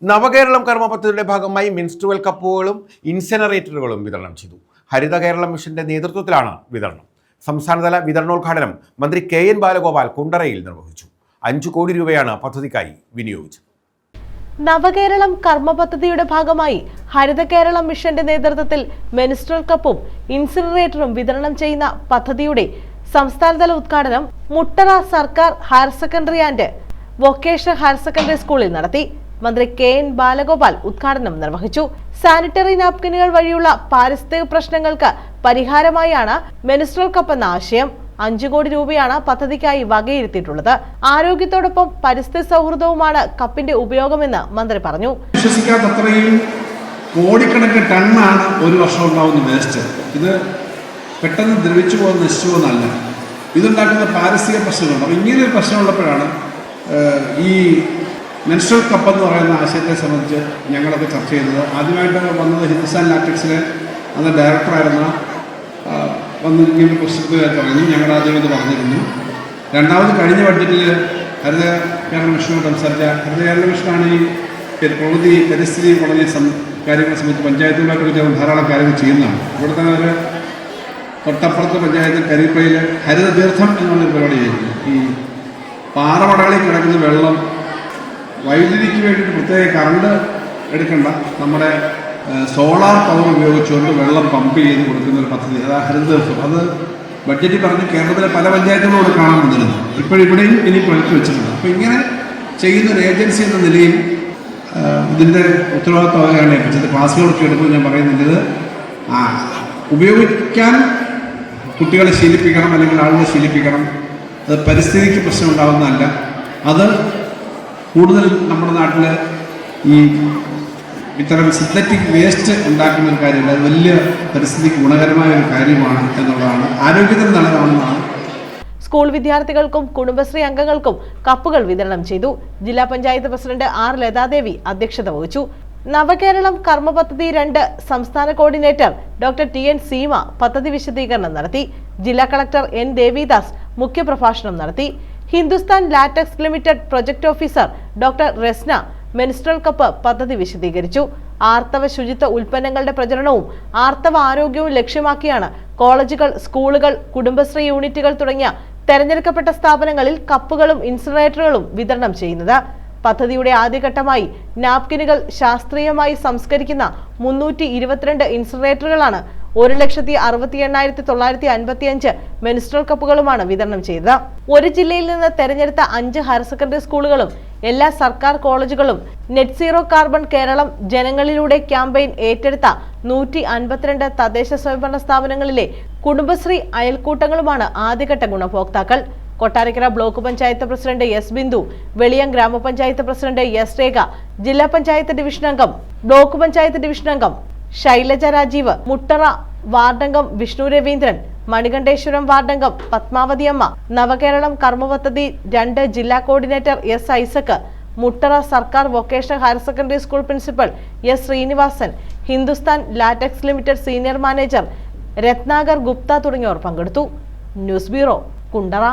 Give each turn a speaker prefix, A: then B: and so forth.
A: നവകേരളം കർമ്മ പദ്ധതിയുടെ ഭാഗമായി മെൻസ്ട്രുവൽ കപ്പുകളും ഇൻസിനറേറ്ററുകളും വിതരണം ചെയ്തു. ഹരിത കേരളം മിഷന്റെ നേതൃത്വത്തിലാണ് വിതരണം. സംസ്ഥാനതല വിതരണോദ്ഘാടനം മന്ത്രി KN ബാലഗോപാൽ കുണ്ടറയിൽ നിർവഹിച്ചു. 5 കോടി രൂപയാണ് പദ്ധതിക്കായി വിനിയോഗിച്ചത്.
B: നവകേരളം കർമ്മ പദ്ധതിയുടെ ഭാഗമായി ഹരിത കേരളം മിഷന്റെ നേതൃത്വത്തിൽ മെൻസ്ട്രുവൽ കപ്പും ഇൻസിനറേറ്ററും വിതരണം ചെയ്യുന്ന പദ്ധതിയുടെ സംസ്ഥാനതല ഉദ്ഘാടനം മുട്ടറ സർക്കാർ higher secondary and vocational higher secondary സ്കൂളിൽ നടത്തി. മന്ത്രി KN ബാലഗോപാൽ ഉദ്ഘാടനം നിർവഹിച്ചു. സാനിറ്ററി നാപ്കിനുകൾ വഴിയുള്ള പാരിസ്ഥിതിക പ്രശ്നങ്ങൾക്ക് പരിഹാരമായാണ് മെൻസ്ട്രുവൽ കപ്പ് എന്ന ആശയം. 5 കോടി രൂപയാണ് പദ്ധതിക്കായി വകയിരുത്തിയിട്ടുള്ളത്. ആരോഗ്യത്തോടൊപ്പം പരിസ്ഥിതി സൗഹൃദവുമാണ് കപ്പിന്റെ ഉപയോഗമെന്ന് മന്ത്രി പറഞ്ഞു.
C: വിശ്വസിക്കാത്തത്രയും കോടിക്കണക്കിന് ടണ്ണാണ് ഒരു വർഷം ഉണ്ടാവുന്ന വേസ്റ്റ്. ഇത് പെട്ടെന്ന് ദ്രവിച്ചു പോകുന്ന നശിച്ചു പോകുന്നതല്ല. ഇതുണ്ടാക്കുന്ന പാരിസ്ഥിതിക പ്രശ്നങ്ങളുണ്ട്. അപ്പോൾ ഇങ്ങനെയൊരു പ്രശ്നമുള്ളപ്പോഴാണ് ഈ മെൻസ്ട്രുവൽ കപ്പ് എന്ന് പറയുന്ന ആശയത്തെ സംബന്ധിച്ച് ഞങ്ങളൊക്കെ ചർച്ച ചെയ്തത്. ആദ്യമായിട്ട് വന്നത് ഹിന്ദുസ്ഥാൻ ലാറ്റക്സിലെ അന്ന് ഡയറക്ടറായിരുന്ന വന്ന് ഇങ്ങനെ പ്രശ്നത്തിൽ പറഞ്ഞു. ഞങ്ങൾ ആദ്യം ഇത് പറഞ്ഞിരുന്നു. രണ്ടാമത് കഴിഞ്ഞ ബഡ്ജറ്റിൽ ഹരിത കേരള മിഷനോട് സംസാരിച്ച ഹരിത കേരള മിഷനാണ് ഈ പ്രകൃതി പരിസ്ഥിതി തുടങ്ങിയ കാര്യങ്ങളെ സംബന്ധിച്ച് പഞ്ചായത്തുകളായിട്ട് ധാരാളം കാര്യങ്ങൾ ചെയ്യുന്നതാണ്. ഇവിടെ തന്നെ ഒരു തൊട്ടപ്പുറത്ത് പഞ്ചായത്തിൽ കരിപ്പയിൽ ഹരിത തീർത്ഥം എന്നുള്ളൊരു പരിപാടി ചെയ്യുന്നു. ഈ പാറമടകളിൽ കിടക്കുന്ന വെള്ളം വൈദ്യുതിക്ക് വേണ്ടിയിട്ട് പ്രത്യേക കറണ്ട് എടുക്കേണ്ട നമ്മുടെ സോളാർ പവർ ഉപയോഗിച്ചുകൊണ്ട് വെള്ളം പമ്പ് ചെയ്ത് കൊടുക്കുന്ന ഒരു പദ്ധതി, അതാ ഹരിതതീർത്ഥം. അത് ബഡ്ജറ്റിൽ പറഞ്ഞ് കേരളത്തിലെ പല പഞ്ചായത്തുകളോട് കാണാൻ വന്നിരുന്നു. ഇപ്പോഴിവിടെയും ഇനി പ്രൊജക്റ്റ് വെച്ചിട്ടുണ്ട്. അപ്പോൾ ഇങ്ങനെ ചെയ്യുന്ന ഒരു ഏജൻസി എന്ന നിലയിൽ ഇതിൻ്റെ ഉത്തരവാദിത്വമാണ് ഏൽപ്പിച്ചത്. ക്ലാസ്സുകളൊക്കെ എടുക്കുമ്പോൾ ഞാൻ പറയുന്നത് ഇത് ഉപയോഗിക്കാൻ കുട്ടികളെ ശീലിപ്പിക്കണം, അല്ലെങ്കിൽ ആളുകളെ ശീലിപ്പിക്കണം. അത് പരിസ്ഥിതിക്ക് പ്രശ്നം ഉണ്ടാകുന്നതല്ല. അത് കൂടുതൽ നമ്മുടെ നാട്ടിൽ ഈ ഇത്തരം സിന്തറ്റിക് വേസ്റ്റ് ഉണ്ടാക്കുന്ന ഒരു കാര്യമല്ല. അത് വലിയ പരിസ്ഥിതിക്ക് ഗുണകരമായ ഒരു കാര്യമാണ് എന്നുള്ളതാണ്, ആരോഗ്യത്തിന് നല്ലതാണെന്നാണ്.
B: സ്കൂൾ വിദ്യാർത്ഥികൾക്കും കുടുംബശ്രീ അംഗങ്ങൾക്കും കപ്പുകൾ വിതരണം ചെയ്തു. ജില്ലാ പഞ്ചായത്ത് പ്രസിഡന്റ് R ലതാദേവി അധ്യക്ഷത വഹിച്ചു. നവകേരളം കർമ്മ പദ്ധതി 2 സംസ്ഥാന കോർഡിനേറ്റർ ഡോക്ടർ TN സീമ പദ്ധതി വിശദീകരണം നടത്തി. ജില്ലാ കളക്ടർ N ദേവിദാസ് മുഖ്യപ്രഭാഷണം നടത്തി. Hindustan latex limited project officer doctor Resna menstrual cup പദ്ധതി വിശദീകരിച്ചു. ആർത്തവ ശുചിത്വ ഉൽപ്പന്നങ്ങളുടെ പ്രചരണവും ആർത്തവ ആരോഗ്യവും ലക്ഷ്യമാക്കിയാണ് കോളേജുകൾ, സ്കൂളുകൾ, കുടുംബശ്രീ യൂണിറ്റുകൾ തുടങ്ങിയ തെരഞ്ഞെടുക്കപ്പെട്ട സ്ഥാപനങ്ങളിൽ കപ്പുകളും ഇൻസിനറേറ്ററുകളും വിതരണം ചെയ്യുന്നത്. പദ്ധതിയുടെ ആദ്യഘട്ടമായി നാപ്കിനുകൾ ശാസ്ത്രീയമായി സംസ്കരിക്കുന്ന 322 ഇൻസിനറേറ്ററുകളാണ് 1,68,955 മെൻസ്ട്രുവൽ കപ്പുകളുമാണ് വിതരണം ചെയ്തത്. ഒരു ജില്ലയിൽ നിന്ന് തെരഞ്ഞെടുത്ത 5 ഹയർ സെക്കൻഡറി സ്കൂളുകളും എല്ലാ സർക്കാർ കോളേജുകളും നെറ്റ് സീറോ കാർബൺ കേരളം ജനങ്ങളിലൂടെ ക്യാമ്പയിൻ ഏറ്റെടുത്ത 152 തദ്ദേശ സ്വയംഭരണ സ്ഥാപനങ്ങളിലെ കുടുംബശ്രീ അയൽക്കൂട്ടങ്ങളുമാണ് ആദ്യഘട്ട ഗുണഭോക്താക്കൾ. Kottarakkara block panchayat president S Bindu, Veliyam ഗ്രാമപഞ്ചായത്ത് പ്രസിഡന്റ് S രേഖ, ജില്ലാ പഞ്ചായത്ത് ഡിവിഷൻ അംഗം, ബ്ലോക്ക് പഞ്ചായത്ത് ഡിവിഷൻ അംഗം ശൈലജ രാജീവ്, മുട്ടറ വാർഡംഗം വിഷ്ണു രവീന്ദ്രൻ, മണികണ്ഠേശ്വരം വാർഡംഗം പത്മാവതി അമ്മ, നവകേരളം കർമ്മ പദ്ധതി 2 ജില്ലാ കോർഡിനേറ്റർ S ഐസക്, മുട്ടറ സർക്കാർ vocational higher secondary school principal S Srinivasan, Hindustan latex limited senior manager Ratnakar Gupta തുടങ്ങിയവർ പങ്കെടുത്തു. News bureau, Kundara.